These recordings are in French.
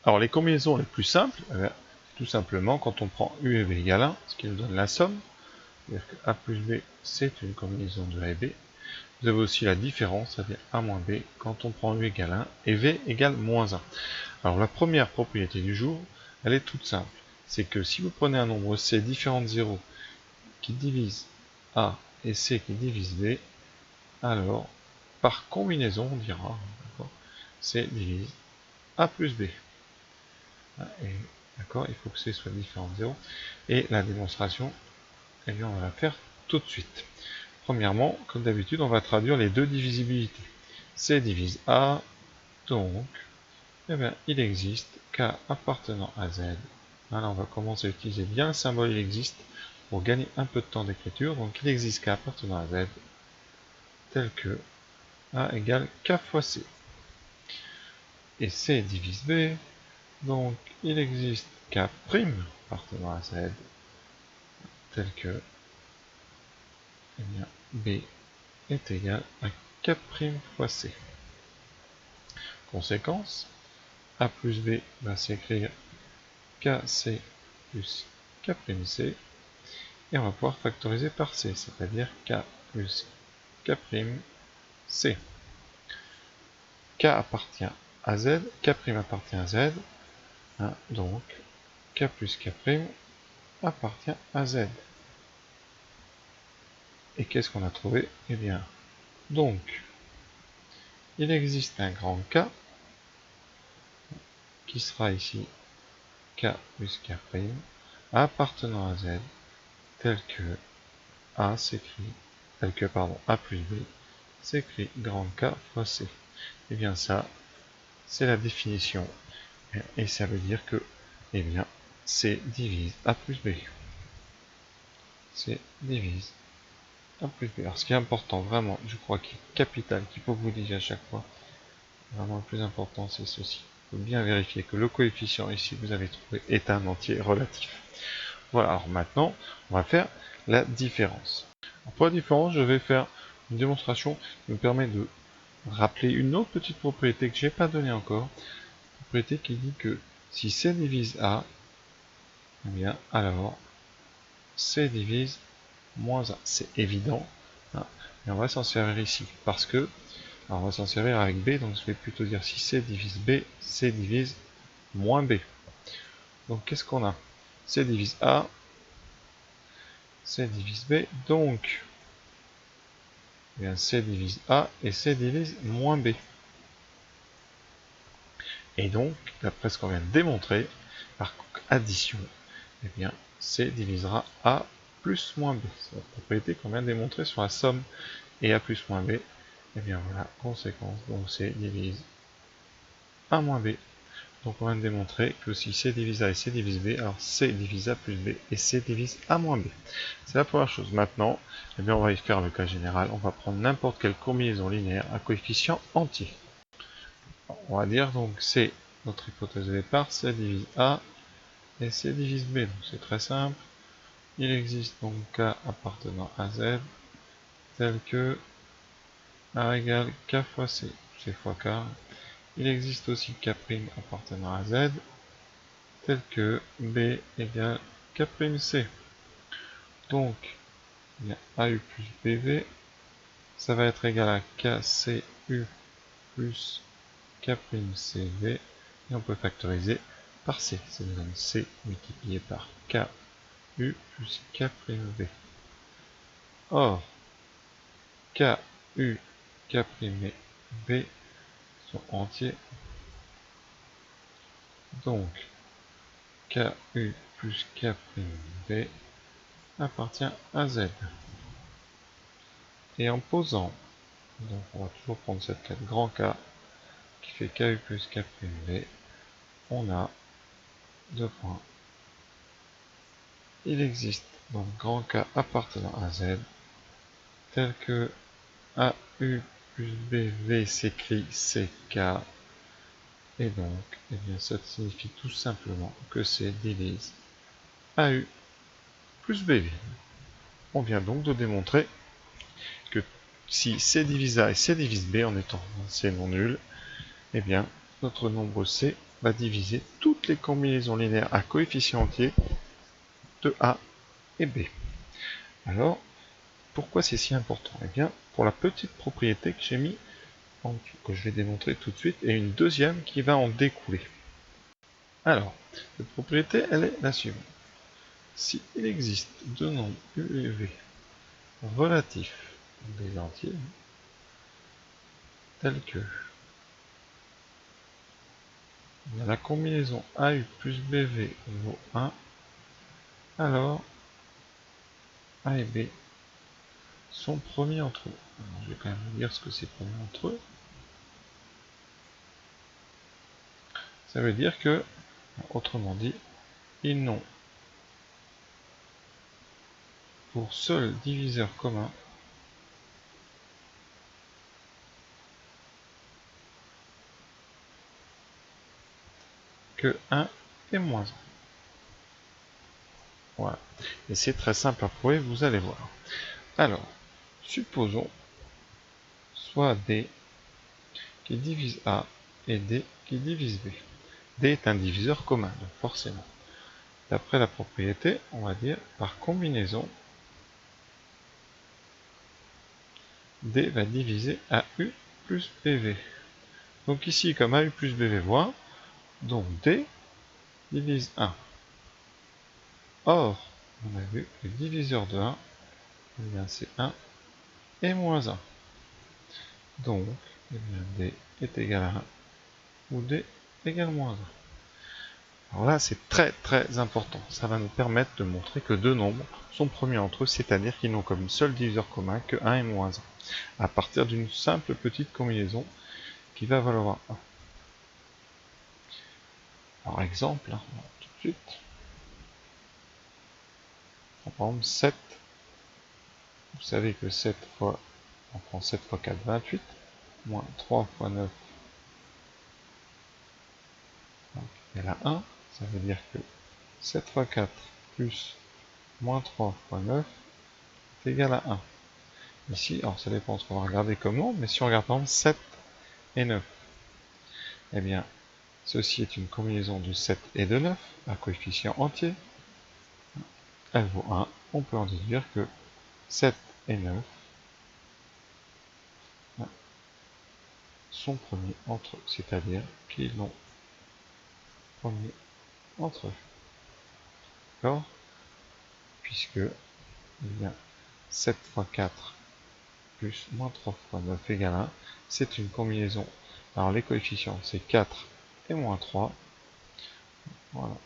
Alors les combinaisons les plus simples, tout simplement quand on prend U et B égale 1, ce qui nous donne la somme, c'est-à-dire que A plus B c'est une combinaison de A et B. Vous avez aussi la différence, c'est-à-dire A moins B, quand on prend U égale 1 et V égale moins 1. Alors la première propriété du jour, elle est toute simple. C'est que si vous prenez un nombre C différent de 0 qui divise A et C qui divise B, alors par combinaison on dira C divise A plus B. D'accord, il faut que C soit différent de 0. Et la démonstration, eh bien, on va la faire tout de suite. Premièrement, comme d'habitude, on va traduire les deux divisibilités. C divise A, donc, eh bien, il existe K appartenant à Z. Alors, on va commencer à utiliser bien le symbole il existe pour gagner un peu de temps d'écriture. Donc, il existe K appartenant à Z, tel que A égale K fois C. Et C divise B, donc, il existe K' appartenant à Z, tel que eh bien, B est égal à K' fois C. Conséquence, A plus B va s'écrire KC plus K'C, et on va pouvoir factoriser par C, c'est-à-dire K plus K'C. K appartient à Z, K' appartient à Z, hein, donc K plus K' appartient à Z. Et qu'est-ce qu'on a trouvé? Eh bien, donc, il existe un grand K, qui sera ici K plus K' appartenant à Z, tel que A s'écrit, tel que, pardon, A plus B s'écrit grand K fois C. Et bien ça, c'est la définition. Et ça veut dire que, eh bien, C divise A plus B. C divise A plus B. Alors ce qui est important, vraiment, je crois qu'il est capital, qu'il faut que vous disiez à chaque fois, vraiment le plus important c'est ceci. Il faut bien vérifier que le coefficient ici que vous avez trouvé est un entier relatif. Voilà, alors maintenant, on va faire la différence. Alors pour la différence, je vais faire une démonstration qui me permet de rappeler une autre petite propriété que je n'ai pas donnée encore. Propriété qui dit que si C divise A, eh bien alors C divise moins A. C'est évident, hein, et on va s'en servir ici parce que, alors on va s'en servir avec B, donc je vais plutôt dire si C divise B, C divise moins B. Donc qu'est-ce qu'on a? C divise A, C divise B, donc eh bien, C divise A et C divise moins B. Et donc, d'après ce qu'on vient de démontrer, par addition, eh bien, C divisera A plus moins B. C'est la propriété qu'on vient de démontrer sur la somme. Et A plus moins B, et bien voilà, conséquence, donc C divise A moins B. Donc on vient de démontrer que si C divise A et C divise B, alors C divise A plus B et C divise A moins B. C'est la première chose. Maintenant, eh bien, on va y faire le cas général. On va prendre n'importe quelle combinaison linéaire à coefficient entier. On va dire donc C, notre hypothèse de départ, C divise A et C divise B. Donc c'est très simple. Il existe donc K appartenant à Z tel que A égale K fois C. C fois K. Il existe aussi K' appartenant à Z tel que B égale K'C. Donc, il y a AU plus BV, ça va être égal à KCU plus K'CV, et on peut factoriser par C. Ça nous donne C multiplié par KU plus K'V. Or, KU, K'V sont entiers. Donc, KU plus K'V appartient à Z. Et en posant, donc on va toujours prendre cette 4 grand K qui fait KU plus K'V, on a deux points. Il existe donc grand K appartenant à Z tel que AU plus BV s'écrit CK, et donc eh bien, ça signifie tout simplement que C divise AU plus BV. On vient donc de démontrer que si C divise A et C divise B en étant C non nul, eh bien notre nombre C va diviser toutes les combinaisons linéaires à coefficient entier de A et B. Alors, pourquoi c'est si important? Eh bien, pour la petite propriété que j'ai mis en dessous, que je vais démontrer tout de suite, et une deuxième qui va en découler. Alors, cette propriété, elle est la suivante. Si il existe deux nombres U et V relatifs des entiers, tels que la combinaison AU plus BV vaut 1, alors A et B sont premiers entre eux. Alors, je vais quand même vous dire ce que c'est premier entre eux. Ça veut dire que, autrement dit, ils n'ont pour seul diviseur commun que 1 et moins 1. Voilà. Et c'est très simple à prouver, vous allez voir. Alors, supposons soit D qui divise A et D qui divise B. D est un diviseur commun, donc forcément. D'après la propriété, on va dire par combinaison, D va diviser AU plus BV. Donc ici, comme AU plus BV vaut 1, donc D divise 1. Or, on a vu que le diviseur de 1, eh bien c'est 1 et moins 1. Donc, eh bien, D est égal à 1 ou D égale moins 1. Alors là, c'est très très important. Ça va nous permettre de montrer que deux nombres sont premiers entre eux, c'est-à-dire qu'ils n'ont comme seul diviseur commun que 1 et moins 1, à partir d'une simple petite combinaison qui va valoir 1. Par exemple, tout de suite, par exemple 7. Vous savez que 7 fois, on prend 7 fois 4, 28, moins 3 fois 9, donc égale à 1. Ça veut dire que 7 fois 4 plus moins 3 fois 9 est égal à 1. Ici, alors ça dépend de ce qu'on va regarder comme nombre, mais si on regarde par exemple 7 et 9, eh bien, ceci est une combinaison de 7 et de 9, à coefficient entier. Elle vaut 1. On peut en déduire que 7 et 9 sont premiers entre eux, c'est-à-dire qu'ils sont premiers entre eux. D'accord? Puisque eh bien, 7 fois 4 plus moins 3 fois 9 égale 1, c'est une combinaison. Alors les coefficients, c'est 4 et moins 3. Voilà.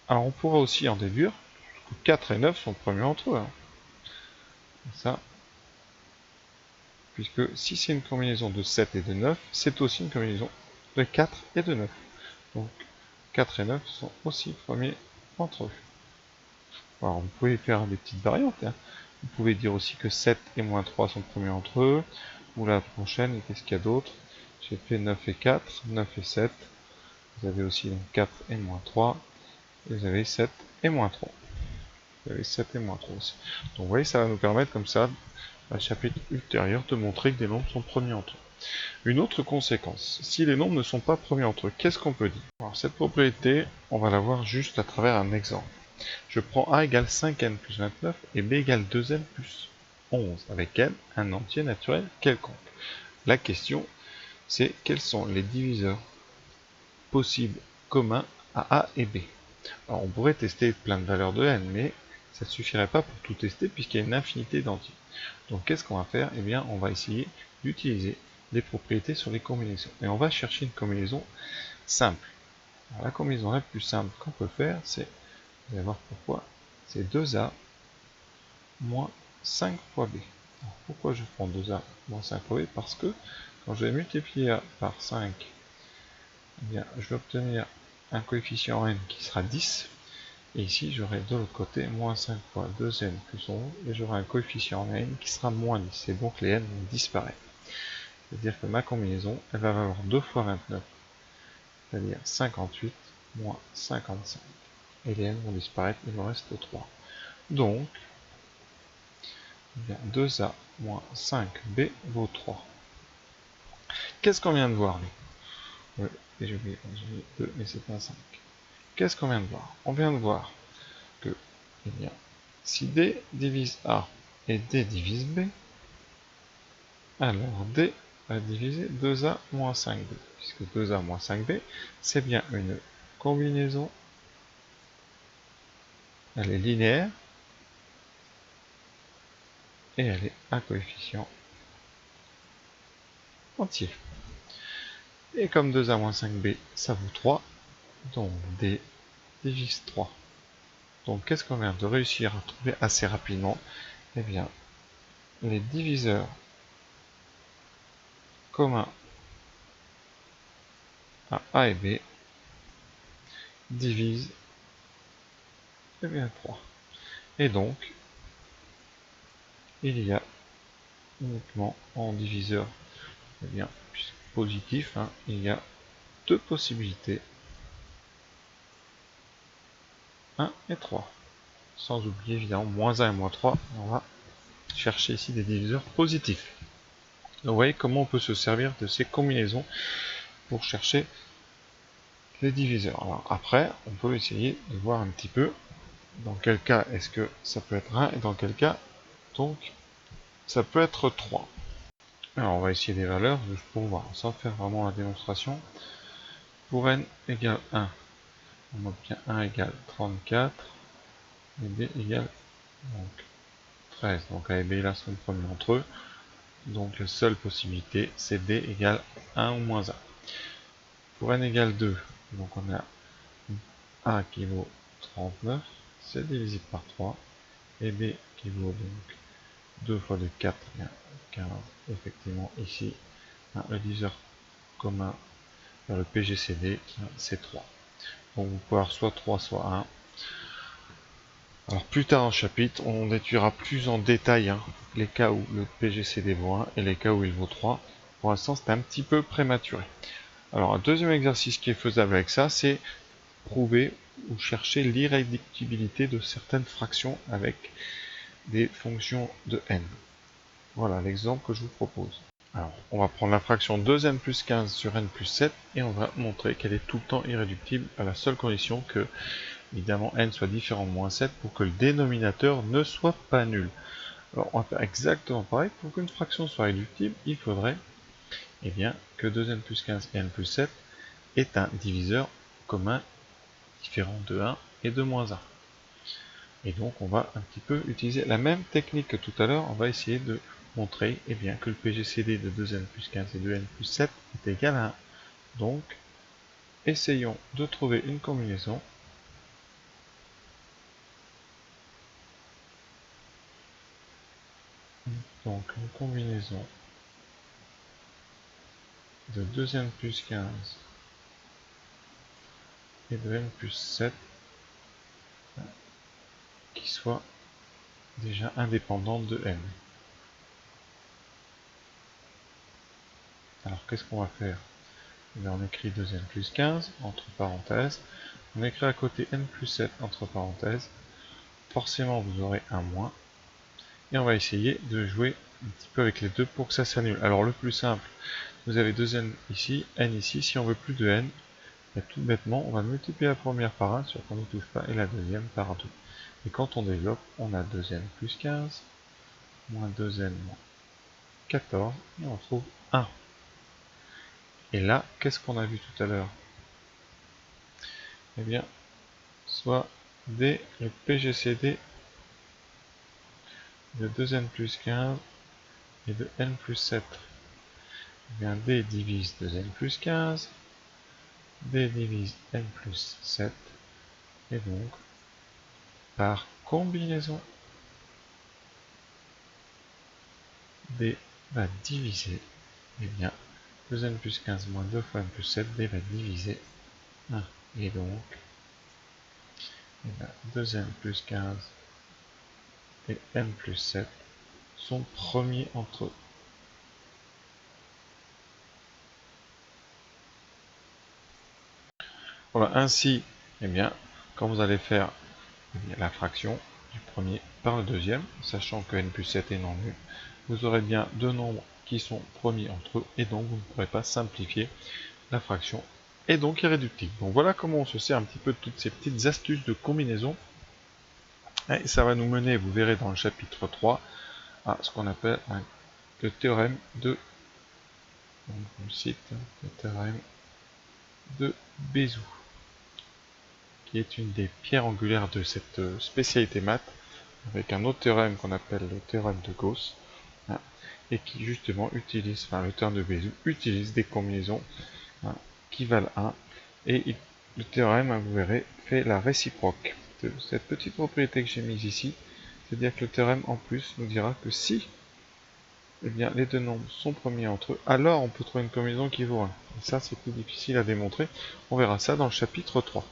Alors on pourra aussi en déduire que 4 et 9 sont premiers entre eux. Hein. Ça, puisque si c'est une combinaison de 7 et de 9, c'est aussi une combinaison de 4 et de 9. Donc 4 et 9 sont aussi premiers entre eux. Alors vous pouvez faire des petites variantes. Hein. Vous pouvez dire aussi que 7 et moins 3 sont premiers entre eux. Ou la prochaine, qu'est-ce qu'il y a d'autre? J'ai fait 9 et 4, 9 et 7. Vous avez aussi donc 4 et moins 3. Et vous avez 7 et moins 3. Vous avez 7 et moins 3 aussi. Donc vous voyez, ça va nous permettre comme ça, à chapitre ultérieur, de montrer que des nombres sont premiers entre eux. Une autre conséquence, si les nombres ne sont pas premiers entre eux, qu'est-ce qu'on peut dire? Alors cette propriété, on va la voir juste à travers un exemple. Je prends A égale 5n plus 29 et B égale 2n plus 11, avec n un entier naturel quelconque. La question, c'est quels sont les diviseurs possibles communs à A et B. Alors on pourrait tester plein de valeurs de n, mais ça ne suffirait pas pour tout tester puisqu'il y a une infinité d'entiers. Donc qu'est-ce qu'on va faire? Eh bien on va essayer d'utiliser les propriétés sur les combinaisons. Et on va chercher une combinaison simple. Alors, la combinaison la plus simple qu'on peut faire, c'est, vous allez voir pourquoi, c'est 2a moins 5 fois b. Alors, pourquoi je prends 2a moins 5 fois b? Parce que quand je vais multiplier a par 5, eh bien, je vais obtenir un coefficient n qui sera 10. Et ici, j'aurai de l'autre côté moins 5 fois 2n plus 11. Et j'aurai un coefficient en n qui sera moins 10. Et donc les n vont disparaître. C'est-à-dire que ma combinaison, elle va valoir 2 fois 29. C'est-à-dire 58 moins 55. Et les n vont disparaître, il me reste 3. Donc, eh bien, 2a moins 5b vaut 3. qu'est-ce qu'on vient de voir, nous? J'ai oublié 2, mais c'est pas 5. Qu'est-ce qu'on vient de voir? On vient de voir que, eh bien, si D divise A et D divise B, alors D va diviser 2A moins 5B, puisque 2A moins 5B, c'est bien une combinaison, elle est linéaire, et elle est à coefficient entier. Et comme 2A moins 5B, ça vaut 3, donc D divise 3. Donc qu'est-ce qu'on vient de réussir à trouver assez rapidement? Eh bien, les diviseurs communs à A et B divisent eh bien, 3. Et donc, il y a uniquement en diviseur eh bien, positif, hein, il y a deux possibilités, 1 et 3. Sans oublier évidemment moins 1 et moins 3, on va chercher ici des diviseurs positifs. Donc vous voyez comment on peut se servir de ces combinaisons pour chercher les diviseurs. Alors après, on peut essayer de voir un petit peu dans quel cas est-ce que ça peut être 1 et dans quel cas donc ça peut être 3. Alors on va essayer des valeurs juste pour voir, sans faire vraiment la démonstration. Pour n égale 1, on obtient 1 égale 34 et b égale donc 13. Donc A et B là sont premiers entre eux. Donc la seule possibilité c'est D égale 1 ou moins 1. Pour n égale 2, donc on a A qui vaut 39, c'est divisible par 3, et B qui vaut donc 2 fois 2, 4, 15. Effectivement, ici, le diviseur commun vers le PGCD, c'est 3. Donc vous pouvez avoir soit 3, soit 1. Alors plus tard dans le chapitre, on étudiera plus en détail les cas où le PGCD vaut 1 et les cas où il vaut 3. Pour l'instant, c'est un petit peu prématuré. Alors un deuxième exercice qui est faisable avec ça, c'est prouver ou chercher l'irréductibilité de certaines fractions avec des fonctions de n. Voilà l'exemple que je vous propose. Alors, on va prendre la fraction 2n plus 15 sur n plus 7 et on va montrer qu'elle est tout le temps irréductible à la seule condition que, évidemment, n soit différent de moins 7 pour que le dénominateur ne soit pas nul. Alors, on va faire exactement pareil. Pour qu'une fraction soit réductible, il faudrait eh bien, que 2n plus 15 et n plus 7 est un diviseur commun différent de 1 et de moins 1. Et donc on va un petit peu utiliser la même technique que tout à l'heure, on va essayer de montrer eh bien, que le PGCD de 2n plus 15 et 2n plus 7 est égal à 1. Donc essayons de trouver une combinaison de 2n plus 15 et de n plus 7 qui soit déjà indépendante de n. Alors qu'est-ce qu'on va faire? On écrit 2n plus 15 entre parenthèses, on écrit à côté n plus 7 entre parenthèses, forcément vous aurez un moins, et on va essayer de jouer un petit peu avec les deux pour que ça s'annule. Alors le plus simple, vous avez 2n ici, n ici, si on veut plus de n, tout bêtement, on va multiplier la première par 1, sur qu'on ne touche pas, et la deuxième par 2. Et quand on développe, on a 2n plus 15, moins 2n moins 14, et on trouve 1. Et là, qu'est-ce qu'on a vu tout à l'heure? Eh bien, soit D, le PGCD de 2n plus 15 et de n plus 7. Eh bien, D divise 2n plus 15, D divise n plus 7, et donc, par combinaison, D va diviser, eh bien, 2n plus 15 moins 2 fois n plus 7, D va diviser 1. Et donc, eh bien, 2n plus 15 et n plus 7 sont premiers entre eux. Voilà, ainsi, eh bien, quand vous allez faire la fraction du premier par le deuxième, sachant que n plus 7 est non nul, vous aurez bien deux nombres qui sont promis entre eux, et donc vous ne pourrez pas simplifier la fraction est donc irréductible. Donc voilà comment on se sert un petit peu de toutes ces petites astuces de combinaison. Et ça va nous mener, vous verrez dans le chapitre 3, à ce qu'on appelle le théorème de, donc on le cite, le théorème de Bézout, qui est une des pierres angulaires de cette spécialité maths, avec un autre théorème qu'on appelle le théorème de Gauss, et qui justement utilise, enfin le théorème de Bézout utilise des combinaisons qui valent 1, et le théorème, vous verrez, fait la réciproque de cette petite propriété que j'ai mise ici, c'est-à-dire que le théorème en plus nous dira que si eh bien, les deux nombres sont premiers entre eux, alors on peut trouver une combinaison qui vaut 1. Et ça, c'est plus difficile à démontrer. On verra ça dans le chapitre 3.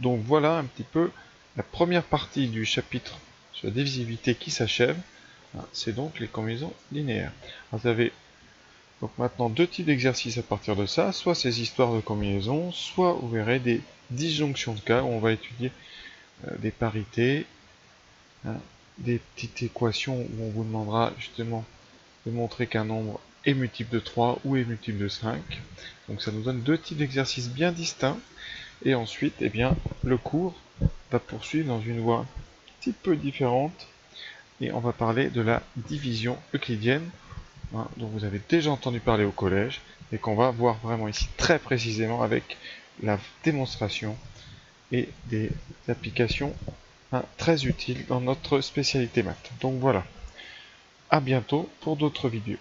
Donc voilà un petit peu la première partie du chapitre sur la divisibilité qui s'achève. C'est donc les combinaisons linéaires. Vous avez donc maintenant deux types d'exercices à partir de ça, soit ces histoires de combinaisons, soit vous verrez des disjonctions de cas où on va étudier des parités, des petites équations où on vous demandera justement de montrer qu'un nombre est multiple de 3 ou est multiple de 5. Donc ça nous donne deux types d'exercices bien distincts. Et ensuite, eh bien, le cours va poursuivre dans une voie un petit peu différente. Et on va parler de la division euclidienne, dont vous avez déjà entendu parler au collège, et qu'on va voir vraiment ici très précisément avec la démonstration et des applications très utiles dans notre spécialité maths. Donc voilà, à bientôt pour d'autres vidéos.